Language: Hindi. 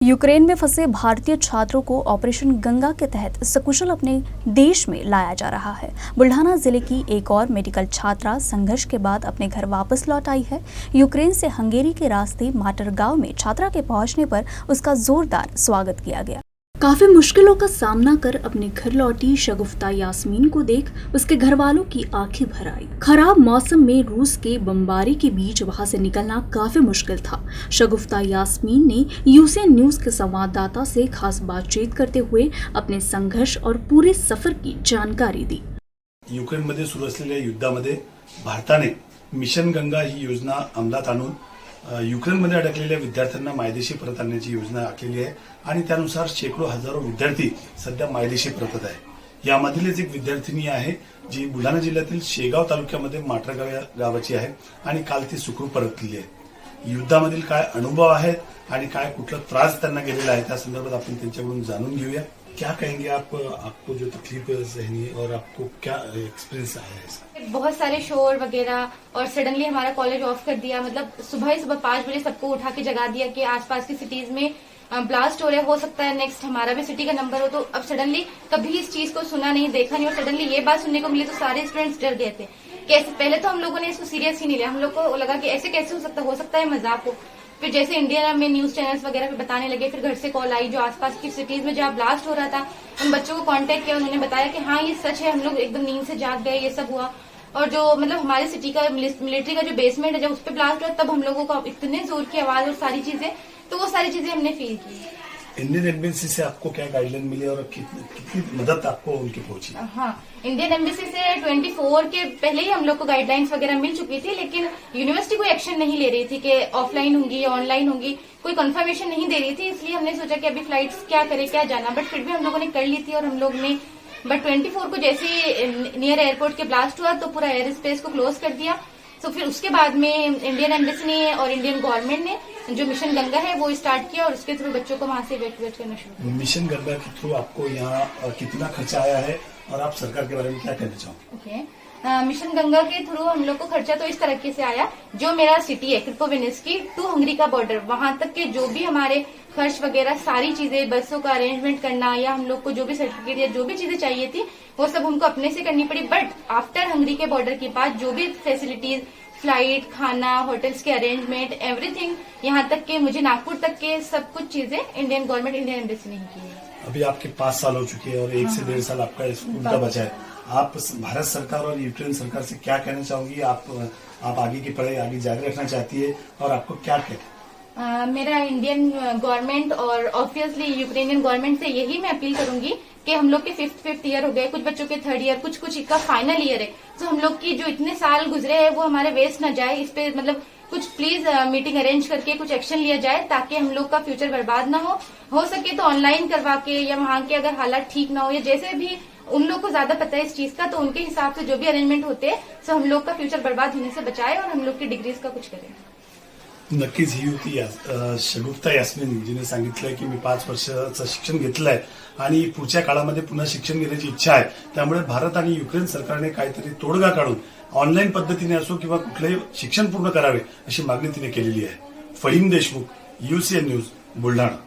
यूक्रेन में फंसे भारतीय छात्रों को ऑपरेशन गंगा के तहत सकुशल अपने देश में लाया जा रहा है। बुल्ढाना जिले की एक और मेडिकल छात्रा संघर्ष के बाद अपने घर वापस लौट आई है। यूक्रेन से हंगेरी के रास्ते माटर गांव में छात्रा के पहुंचने पर उसका जोरदार स्वागत किया गया। काफी मुश्किलों का सामना कर अपने घर लौटी शगुफ्ता यास्मीन को देख उसके घर वालों की आंखें भर आई। खराब मौसम में रूस के बमबारी के बीच वहां से निकलना काफी मुश्किल था। शगुफ्ता यास्मीन ने यूसीएन न्यूज के संवाददाता से खास बातचीत करते हुए अपने संघर्ष और पूरे सफर की जानकारी दी। युक्रेनमध्ये सुरू असलेल्या युद्धामध्ये भारताने मिशन गंगा ही योजना अंमलात आणून युक्रेनमध्ये अडकलेल्या विद्यार्थ्यांना मायदेशी परत आणण्याची योजना आखलेली आहे आणि त्यानुसार शेकडो हजारो विद्यार्थी सध्या मायदेशी परतत आहे। यामधीलच एक विद्यार्थिनी आहे जी बुलढाणा जिल्ह्यातील शेगाव तालुक्यामध्ये माटरगाव गावाची आहे आणि काल ती सुखरूप परतली आहे। युद्धामधील काय अनुभव आहेत आणि काय कुठला त्रास त्यांना गेलेला आहे त्या संदर्भात आपण त्यांच्याकडून जाणून घेऊया। क्या कहेंगे आपको जो तकलीफ सहनी और आपको क्या एक्सपीरियंस आया है इसका? बहुत सारे शोर वगैरह और सडनली हमारा कॉलेज ऑफ कर दिया। मतलब सुबह ही 5 बजे सबको उठा के जगा दिया कि आसपास की सिटीज में ब्लास्ट हो रहा है, हो सकता है नेक्स्ट हमारा भी सिटी का नंबर हो। तो अब सडनली कभी इस चीज को सुना नहीं, देखा नहीं और सडनली ये बात सुनने को मिली तो सारे स्टूडेंट्स डर गए थे। कैसे पहले तो हम लोगों ने इसको सीरियस ही नहीं लिया, हम लोग को लगा कि ऐसे कैसे हो सकता है मजाक हो। फिर जैसे इंडिया में न्यूज चैनल्स वगैरह पे बताने लगे, फिर घर से कॉल आई जो आसपास की सिटीज में जहाँ ब्लास्ट हो रहा था उन बच्चों को कांटेक्ट किया, उन्होंने बताया कि हाँ ये सच है, हम लोग एकदम नींद से जाग गए, ये सब हुआ। और जो मतलब हमारे सिटी का मिलिट्री का जो बेसमेंट है जब उस पर ब्लास्ट हुआ तब हम लोगों को इतने जोर की आवाज और सारी चीजें, तो वो सारी चीजें हमने फील की। इंडियन एम्बेसी से आपको क्या गाइडलाइन मिली और कितनी मदद आपको उनकी पहुंची? हाँ, इंडियन एम्बेसी से 24 के पहले ही हम लोग को गाइडलाइंस वगैरह मिल चुकी थी, लेकिन यूनिवर्सिटी कोई एक्शन नहीं ले रही थी कि ऑफलाइन होंगी या ऑनलाइन होंगी, कोई कंफर्मेशन नहीं दे रही थी। इसलिए हमने सोचा कि अभी फ्लाइट्स क्या करें क्या जाना, बट फिर भी हम लोगों ने कर ली थी। और हम लोग ने बट 24 को जैसे ही नियर एयरपोर्ट के ब्लास्ट हुआ तो पूरा एयर स्पेस को क्लोज कर दिया। तो फिर उसके बाद में इंडियन एम्बेसी ने और इंडियन गवर्नमेंट ने जो मिशन गंगा है वो स्टार्ट किया और उसके थ्रू बच्चों को वहां से इवैक्यूएट करना शुरू किया। मिशन गंगा के थ्रू आपको यहाँ कितना खर्चा आया है और आप सरकार के बारे में क्या कहना चाहोगे? ओके, मिशन गंगा के थ्रू हम लोग को खर्चा तो इस तरीके से आया, जो मेरा सिटी है क्रिपोविनिस्की टू हंगरी का बॉर्डर, वहां तक के जो भी हमारे खर्च वगैरह सारी चीजें, बसों का अरेंजमेंट करना या हम लोग को जो भी सर्टिफिकेट या जो भी चीजें चाहिए थी वो सब हमको अपने से करनी पड़ी। बट आफ्टर हंगरी के बॉर्डर के बाद जो भी फैसिलिटीज, फ्लाइट, खाना, होटल्स के अरेंजमेंट, एवरीथिंग, यहाँ तक के मुझे नागपुर तक के सब कुछ चीजें इंडियन गवर्नमेंट, इंडियन एम्बेसी ने की है। अभी आपके 5 साल हो चुके हैं और 1 से 1.5 साल आपका स्कूल का बचा है। आप भारत सरकार और यूक्रेन सरकार से क्या कहना चाहोगी? आप आगे की पढ़ाई आगे जारी रखना चाहती है और आपको क्या कहना? मेरा इंडियन गवर्नमेंट और ऑब्वियसली यूक्रेनियन गवर्नमेंट से यही मैं अपील करूंगी कि हम लोग के फिफ्थ ईयर हो गए, कुछ बच्चों के 3rd ईयर, कुछ का फाइनल ईयर है, तो हम लोग की जो इतने साल गुजरे हैं वो हमारे वेस्ट न जाए। इस पे मतलब कुछ प्लीज मीटिंग अरेंज करके कुछ एक्शन लिया जाए ताकि हम लोग का फ्यूचर बर्बाद ना हो सके तो ऑनलाइन करवा के या वहाँ के अगर हालात ठीक ना हो या जैसे भी उन लोग को ज्यादा पता है इस चीज का, तो उनके हिसाब से जो भी अरेंजमेंट होते हैं तो हम लोग का फ्यूचर बर्बाद होने से बचाए और हम लोग की डिग्रीज का कुछ करें। नक्कीच ही होती शगुफ्ता यास्मीन जिने सांगितलंय की मी 5 वर्षाचं शिक्षण घेतलंय आणि पुढच्या काळामध्ये पुन्हा शिक्षण घेण्याची इच्छा आहे। त्यामुळे भारत आणि युक्रेन सरकारने काहीतरी तोडगा काढून ऑनलाईन पद्धतीने असो किंवा कुठलेही शिक्षण पूर्ण करावे अशी मागणी तिने केलेली आहे। Fahim Deshmukh, UCN news, Buldhana.